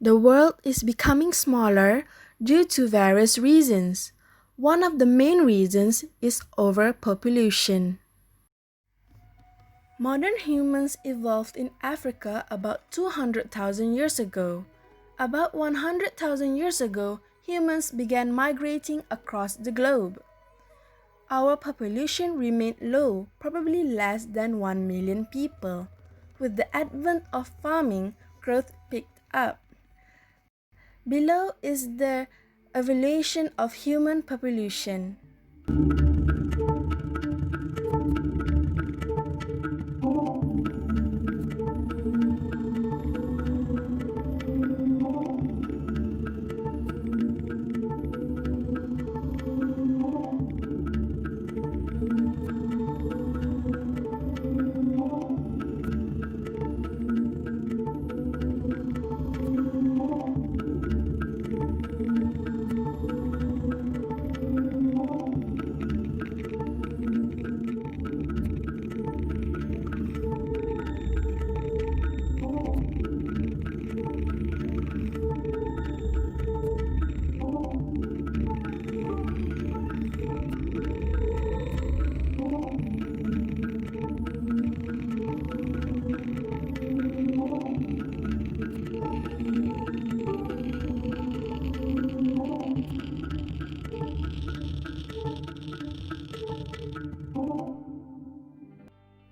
The world is becoming smaller due to various reasons. One of the main reasons is overpopulation. Modern humans evolved in Africa about 200,000 years ago. About 100,000 years ago, humans began migrating across the globe. Our population remained low, probably less than 1 million people. With the advent of farming, growth picked up. Below is the evaluation of human population.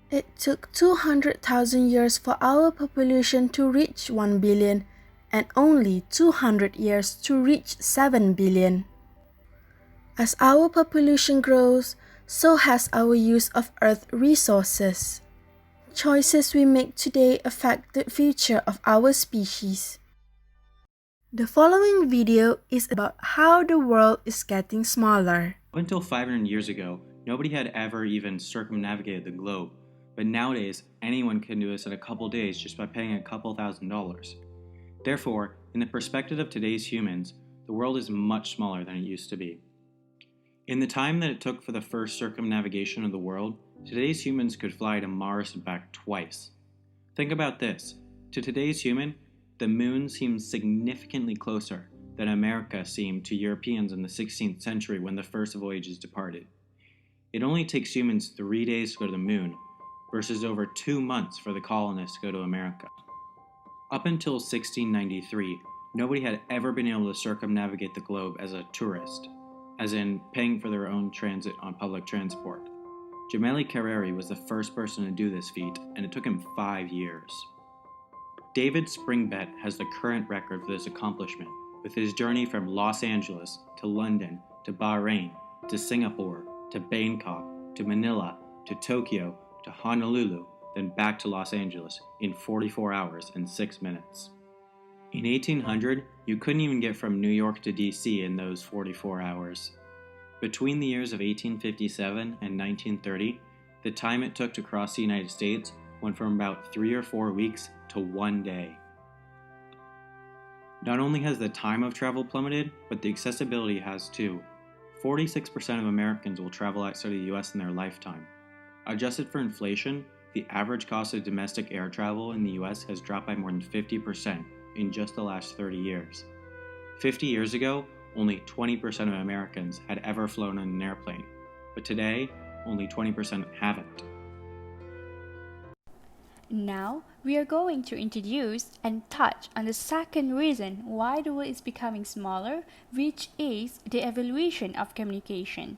It took 200,000 years for our population to reach 1 billion and only 200 years to reach 7 billion. As our population grows, so has our use of Earth resources. Choices we make today affect the future of our species. The following video is about how the world is getting smaller. Up until 500 years ago, nobody had ever even circumnavigated the globe, but nowadays anyone can do this in a couple days just by paying a couple $1,000s. Therefore, in the perspective of today's humans, the world is much smaller than it used to be. In the time that it took for the first circumnavigation of the world, today's humans could fly to Mars and back twice. Think about this. To today's human, the moon seems significantly closer than America seemed to Europeans in the 16th century when the first voyages departed. It only takes humans 3 days to go to the moon, versus over 2 months for the colonists to go to America. Up until 1693, nobody had ever been able to circumnavigate the globe as a tourist, as in paying for their own transit on public transport. Gemelli Carreri was the first person to do this feat, and it took him 5 years. David Springbett has the current record for this accomplishment, with his journey from Los Angeles to London to Bahrain to Singapore to Bangkok to Manila to Tokyo to Honolulu, then back to Los Angeles in 44 hours and 6 minutes. In 1800, you couldn't even get from New York to DC in those 44 hours. Between the years of 1857 and 1930, the time it took to cross the United States went from about 3 or 4 weeks to 1 day. Not only has the time of travel plummeted, but the accessibility has too. 46% of Americans will travel outside of the US in their lifetime. Adjusted for inflation, the average cost of domestic air travel in the US has dropped by more than 50% in just the last 30 years. 50 years ago, only 20% of Americans had ever flown on an airplane, but today, only 20% haven't. Now, we are going to introduce and touch on the second reason why the world is becoming smaller, which is the evolution of communication.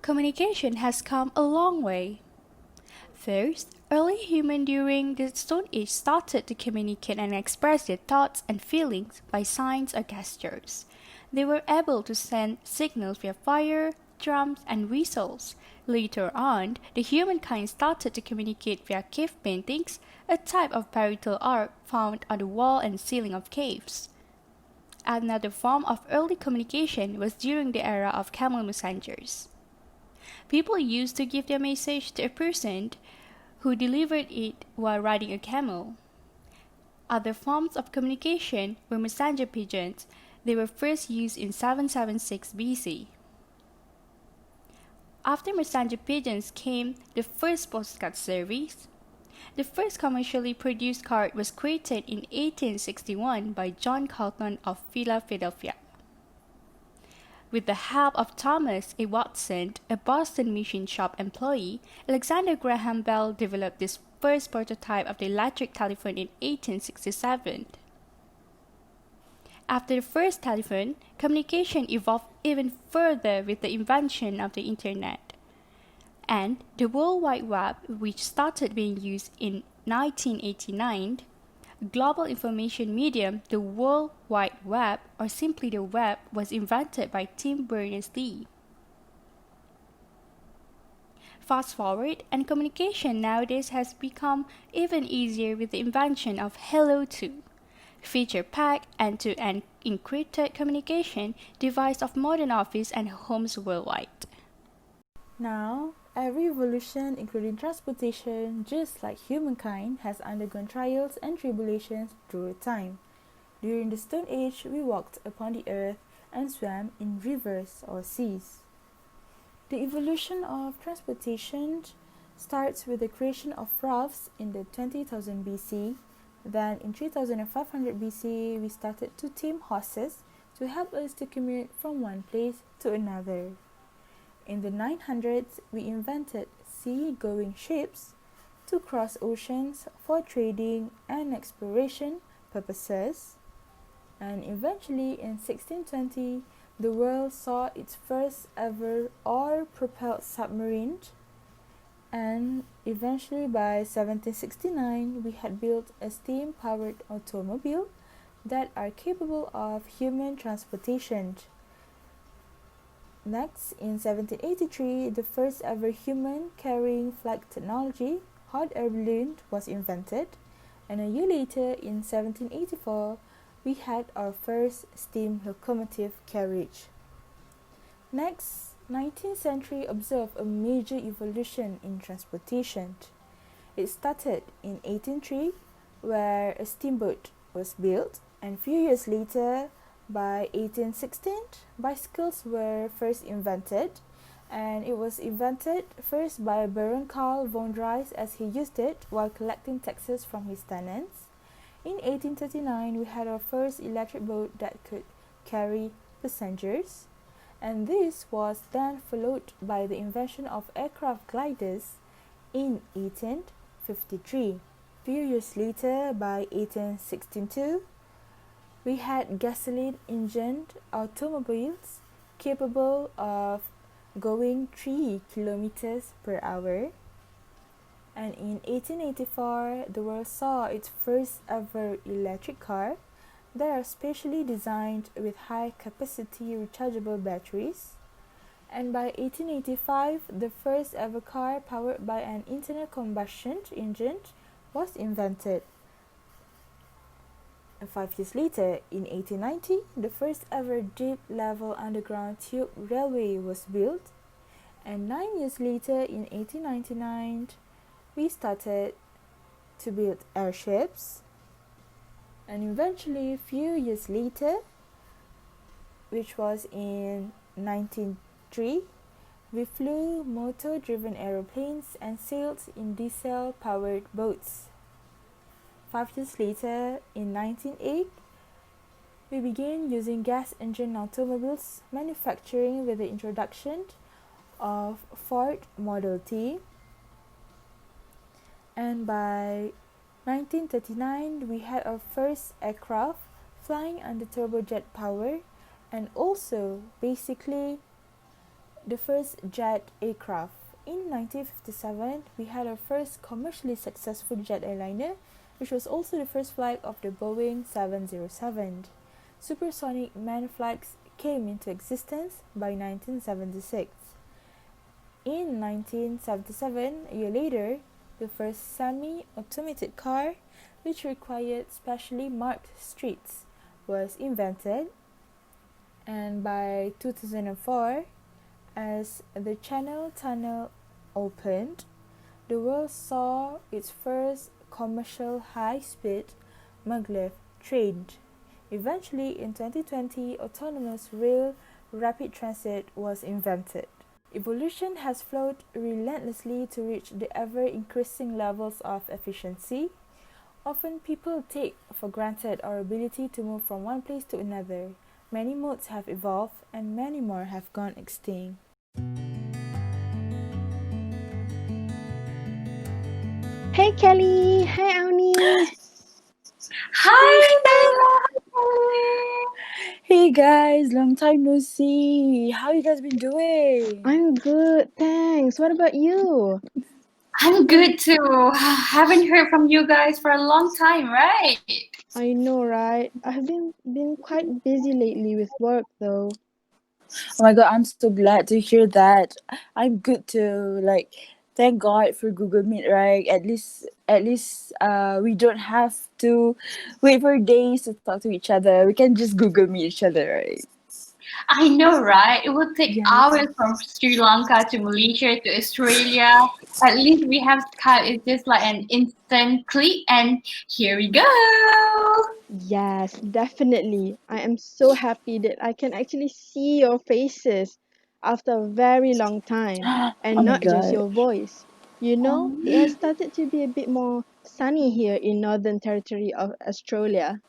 Communication has come a long way. First, early humans during the Stone Age started to communicate and express their thoughts and feelings by signs or gestures. They were able to send signals via fire, drums, and whistles. Later on, the humankind started to communicate via cave paintings, a type of parietal art found on the wall and ceiling of caves. Another form of early communication was during the era of camel messengers. People used to give their message to a person who delivered it while riding a camel. Other forms of communication were messenger pigeons. They were first used in 776 BC. After messenger pigeons came the first postcard service. The first commercially produced car was created in 1861 by John Carlton of Philadelphia. With the help of Thomas A. Watson, a Boston machine shop employee, Alexander Graham Bell developed this first prototype of the electric telephone in 1867. After the first telephone, communication evolved even further with the invention of the Internet. And the World Wide Web, which started being used in 1989, global information medium, the World Wide Web, or simply the web, was invented by Tim Berners-Lee. Fast forward, and communication nowadays has become even easier with the invention of Hello 2, feature-packed end-to-end encrypted communication device of modern office and homes worldwide. Now, every evolution, including transportation, just like humankind, has undergone trials and tribulations through time. During the Stone Age, we walked upon the earth and swam in rivers or seas. The evolution of transportation starts with the creation of rafts in the 20,000 BC. Then, in 3,500 BC, we started to tame horses to help us to commute from one place to another. In the 900s, we invented sea-going ships to cross oceans for trading and exploration purposes. And eventually, in 1620, the world saw its first ever oar-propelled submarine. And eventually, by 1769, we had built a steam-powered automobile that are capable of human transportation. Next, in 1783, the first ever human-carrying flight technology, hot air balloon, was invented, and a year later, in 1784, we had our first steam locomotive carriage. Next, 19th century observed a major evolution in transportation. It started in 1803, where a steamboat was built, and a few years later, by 1816, bicycles were first invented, and it was invented first by Baron Karl von Drais as he used it while collecting taxes from his tenants. In 1839, we had our first electric boat that could carry passengers, and this was then followed by the invention of aircraft gliders in 1853. Few years later, by 1862, we had gasoline-engined automobiles capable of going 3 kilometers per hour. And in 1884, the world saw its first ever electric car that are specially designed with high-capacity rechargeable batteries. And by 1885, the first ever car powered by an internal combustion engine was invented. 5 years later, in 1890, the first ever deep-level underground tube railway was built, and 9 years later, in 1899, we started to build airships, and eventually, a few years later, which was in 1903, we flew motor-driven aeroplanes and sailed in diesel-powered boats. 5 years later, in 1908, we began using gas engine automobiles manufacturing with the introduction of Ford Model T. And by 1939, we had our first aircraft flying under turbojet power, and also basically the first jet aircraft. In 1957, we had our first commercially successful jet airliner, which was also the first flight of the Boeing 707. Supersonic manned flights came into existence by 1976. In 1977, a year later, the first semi-automated car, which required specially marked streets, was invented. And by 2004, as the Channel Tunnel opened, the world saw its first commercial high-speed maglev train. Eventually, in 2020, autonomous rail rapid transit was invented. Evolution has flowed relentlessly to reach the ever-increasing levels of efficiency. Often people take for granted our ability to move from one place to another. Many modes have evolved and many more have gone extinct. Hey Kelly! Hey Auni! Hi, Dalila. Hey guys, long time no see. How you guys been doing? I'm good, thanks. What about you? I'm good too. Haven't heard from you guys for a long time, right? I know, right? I've been quite busy lately with work though. Oh my god, I'm so glad to hear that. I'm good too. Like, thank God for Google Meet, right? At least we don't have to wait for days to talk to each other. We can just Google Meet each other, right? I know, right? It would take Yes. hours from Sri Lanka to Malaysia to Australia. At least we have Skype. It's just like an instant click, and here we go. Yes, definitely. I am so happy that I can actually see your faces after a very long time Oh and my not just god. your voice. You know, it has started to be a bit more sunny here in Northern Territory of Australia.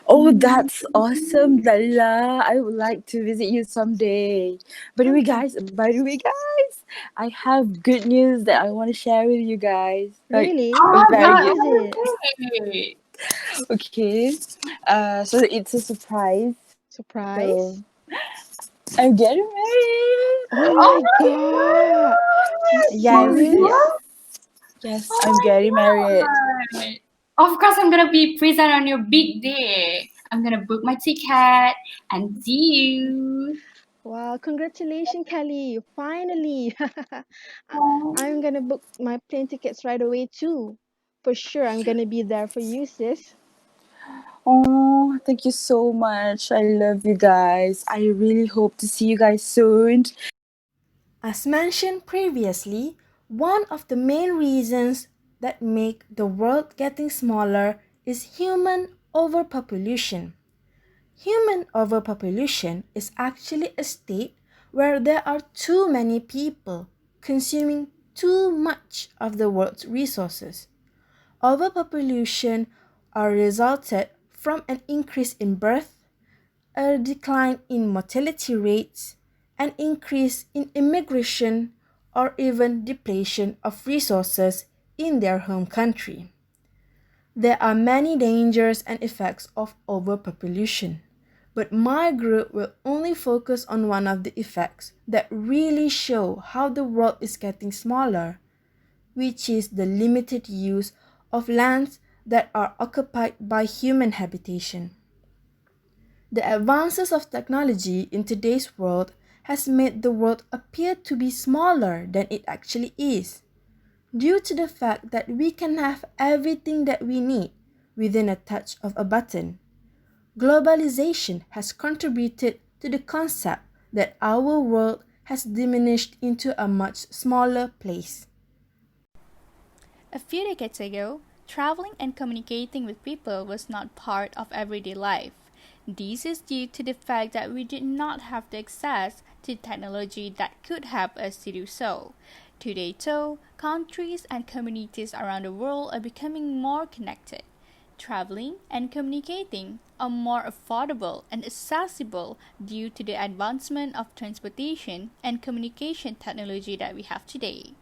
Oh, that's awesome, Dalila. I would like to visit you someday. Come, come. By the way, guys, I have good news that I want to share with you guys. Like, Really? Oh my very What God! good. is it? Okay. Okay. So it's a surprise. So Surprise? I'm getting married. Oh Oh my my god! Are you Yes, serious? yes, God! yes. Oh I'm getting married. my God! Of course, I'm gonna be present on your big day. I'm gonna book my ticket and see you. Wow, congratulations, Kelly. Finally. I- Oh, I'm gonna book my plane tickets right away too. For sure, I'm gonna be there for you, sis. Oh, thank you so much. I love you guys. I really hope to see you guys soon. As mentioned previously, one of the main reasons that make the world getting smaller is human overpopulation. Human overpopulation is actually a state where there are too many people consuming too much of the world's resources. Overpopulation are resulted from an increase in birth, a decline in mortality rates, an increase in immigration, or even depletion of resources in their home country. There are many dangers and effects of overpopulation, but my group will only focus on one of the effects that really show how the world is getting smaller, which is the limited use of lands that are occupied by human habitation. The advances of technology in today's world has made the world appear to be smaller than it actually is, due to the fact that we can have everything that we need within a touch of a button. Globalization has contributed to the concept that our world has diminished into a much smaller place. A few decades ago, traveling and communicating with people was not part of everyday life. This is due to the fact that we did not have the access to technology that could help us to do so. Today, though, countries and communities around the world are becoming more connected. Traveling and communicating are more affordable and accessible due to the advancement of transportation and communication technology that we have today.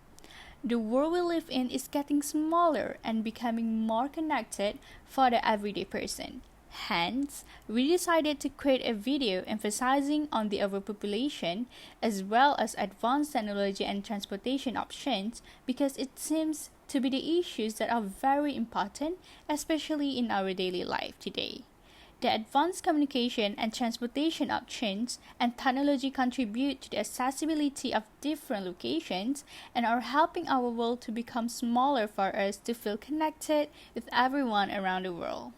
The world we live in is getting smaller and becoming more connected for the everyday person. Hence, we decided to create a video emphasizing on the overpopulation as well as advanced technology and transportation options because it seems to be the issues that are very important, especially in our daily life today. The advanced communication and transportation options and technology contribute to the accessibility of different locations and are helping our world to become smaller for us to feel connected with everyone around the world.